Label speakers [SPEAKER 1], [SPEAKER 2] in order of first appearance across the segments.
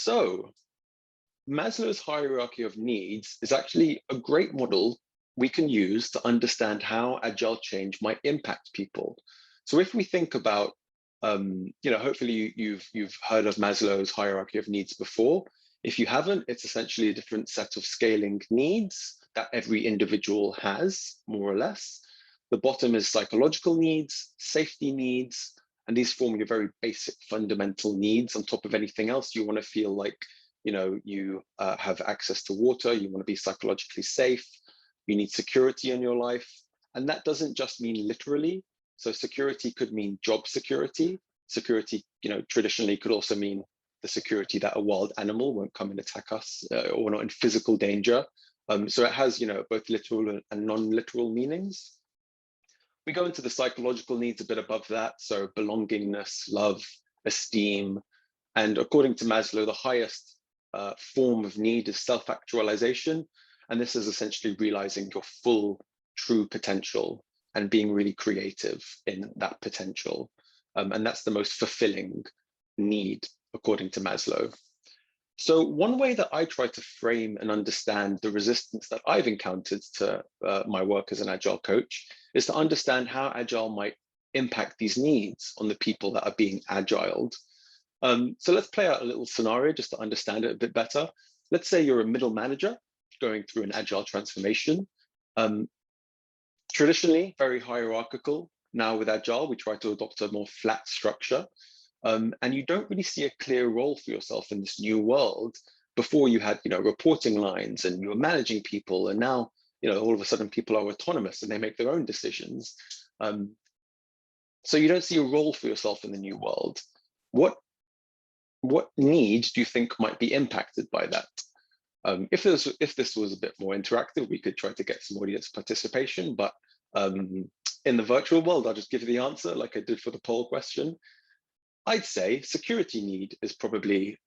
[SPEAKER 1] So Maslow's hierarchy of needs is actually a great model we can use to understand how agile change might impact people. So if we think about, hopefully you've heard of Maslow's hierarchy of needs before. If you haven't, it's essentially a different set of scaling needs that every individual has, more or less. The bottom is psychological needs, safety needs, and these form your very basic fundamental needs on top of anything else. You want to feel like you have access to water, you want to be psychologically safe, you need security in your life. And that doesn't just mean literally. So security could mean job security. Security, traditionally could also mean the security that a wild animal won't come and attack us, or we're not in physical danger. So it has, both literal and non-literal meanings. We go into the psychological needs a bit above that. So belongingness, love, esteem. And according to Maslow, the highest form of need is self-actualization. And this is essentially realizing your full, true potential and being really creative in that potential. And that's the most fulfilling need, according to Maslow. So one way that I try to frame and understand the resistance that I've encountered to my work as an Agile coach is to understand how Agile might impact these needs on the people that are being agiled. So let's play out a little scenario just to understand it a bit better. Let's say you're a middle manager going through an Agile transformation. Traditionally, very hierarchical. Now with Agile, we try to adopt a more flat structure. And you don't really see a clear role for yourself in this new world. Before you had, reporting lines and you were managing people, and now, all of a sudden people are autonomous and they make their own decisions. So you don't see a role for yourself in the new world. What needs do you think might be impacted by that? If this was a bit more interactive, we could try to get some audience participation, but in the virtual world, I'll just give you the answer like I did for the poll question. I'd say security need is probably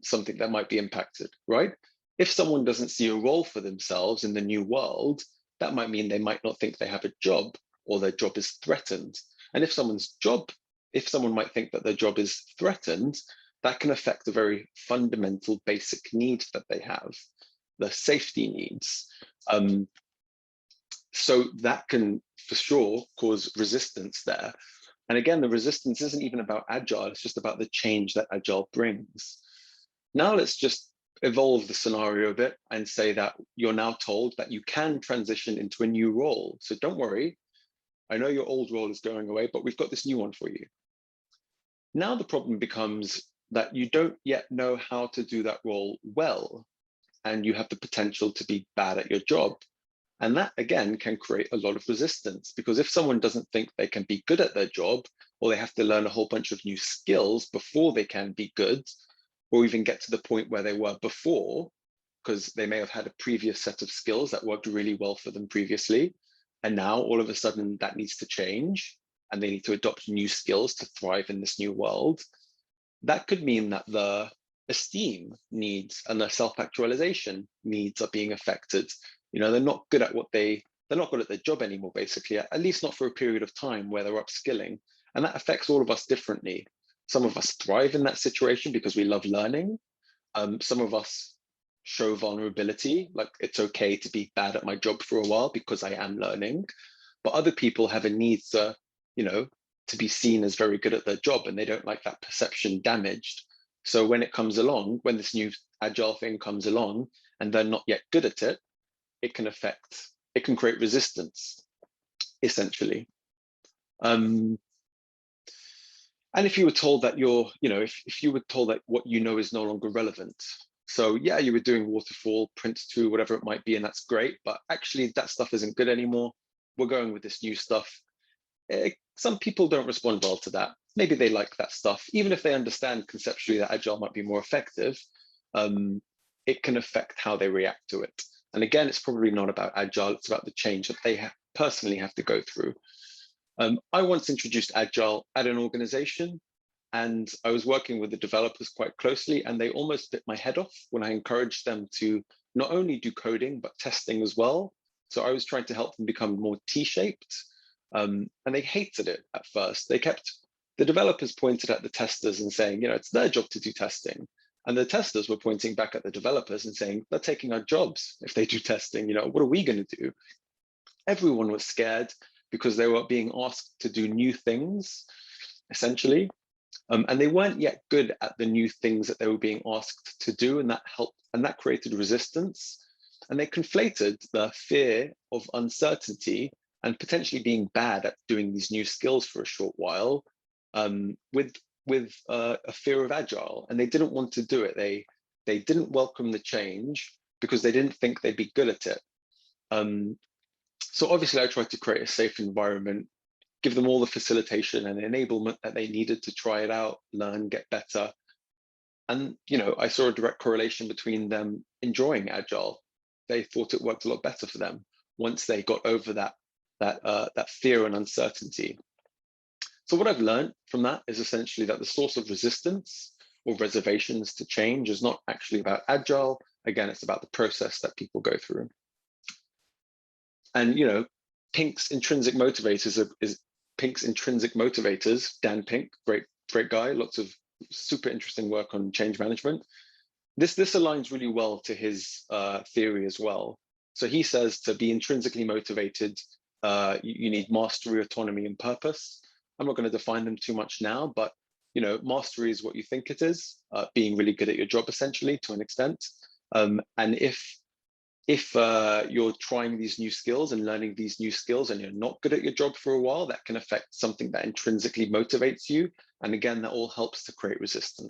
[SPEAKER 1] something that might be impacted, right? If someone doesn't see a role for themselves in the new world, that might mean they might not think they have a job or their job is threatened. And if someone might think that their job is threatened, that can affect the very fundamental basic needs that they have, the safety needs. So that can for sure cause resistance there. And again, the resistance isn't even about Agile, it's just about the change that Agile brings. Now let's just evolve the scenario a bit and say that you're now told that you can transition into a new role. So don't worry, I know your old role is going away, but we've got this new one for you. Now the problem becomes that you don't yet know how to do that role well, and you have the potential to be bad at your job. And that, again, can create a lot of resistance, because if someone doesn't think they can be good at their job, or they have to learn a whole bunch of new skills before they can be good, or even get to the point where they were before, because they may have had a previous set of skills that worked really well for them previously, and now all of a sudden that needs to change, and they need to adopt new skills to thrive in this new world, that could mean that the esteem needs and the self-actualization needs are being affected. They're not good at they're not good at their job anymore, basically, at least not for a period of time where they're upskilling. And that affects all of us differently. Some of us thrive in that situation because we love learning. Some of us show vulnerability, like it's okay to be bad at my job for a while because I am learning. But other people have a need to, to be seen as very good at their job, and they don't like that perception damaged. So when it comes along, when this new Agile thing comes along and they're not yet good at it, it can create resistance, essentially. And if you were told that if you were told that what you know is no longer relevant, so yeah, you were doing waterfall, Prince2, whatever it might be, and that's great, but actually that stuff isn't good anymore. We're going with this new stuff. Some people don't respond well to that. Maybe they like that stuff, even if they understand conceptually that Agile might be more effective. It can affect how they react to it. And again, it's probably not about Agile, it's about the change that they personally have to go through. I once introduced Agile at an organization, and I was working with the developers quite closely, and they almost bit my head off when I encouraged them to not only do coding, but testing as well. So I was trying to help them become more T-shaped, and they hated it at first. The developers pointed at the testers and saying, it's their job to do testing. And the testers were pointing back at the developers and saying, they're taking our jobs if they do testing. What are we going to do? Everyone was scared because they were being asked to do new things, essentially. And they weren't yet good at the new things that they were being asked to do, and that helped, and that created resistance. And they conflated the fear of uncertainty and potentially being bad at doing these new skills for a short while with a fear of agile, and they didn't want to do it. They didn't welcome the change because they didn't think they'd be good at it. So obviously, I tried to create a safe environment, give them all the facilitation and enablement that they needed to try it out, learn, get better. And I saw a direct correlation between them enjoying agile. They thought it worked a lot better for them once they got over that fear and uncertainty. So what I've learned from that is essentially that the source of resistance or reservations to change is not actually about agile. Again, it's about the process that people go through. And Pink's intrinsic motivators Pink's intrinsic motivators. Dan Pink, great guy, lots of super interesting work on change management. This aligns really well to his theory as well. So he says to be intrinsically motivated, you need mastery, autonomy, and purpose. I'm not going to define them too much now, but mastery is what you think it is, being really good at your job, essentially, to an extent. And if you're trying these new skills and learning these new skills and you're not good at your job for a while, that can affect something that intrinsically motivates you. And again, that all helps to create resistance.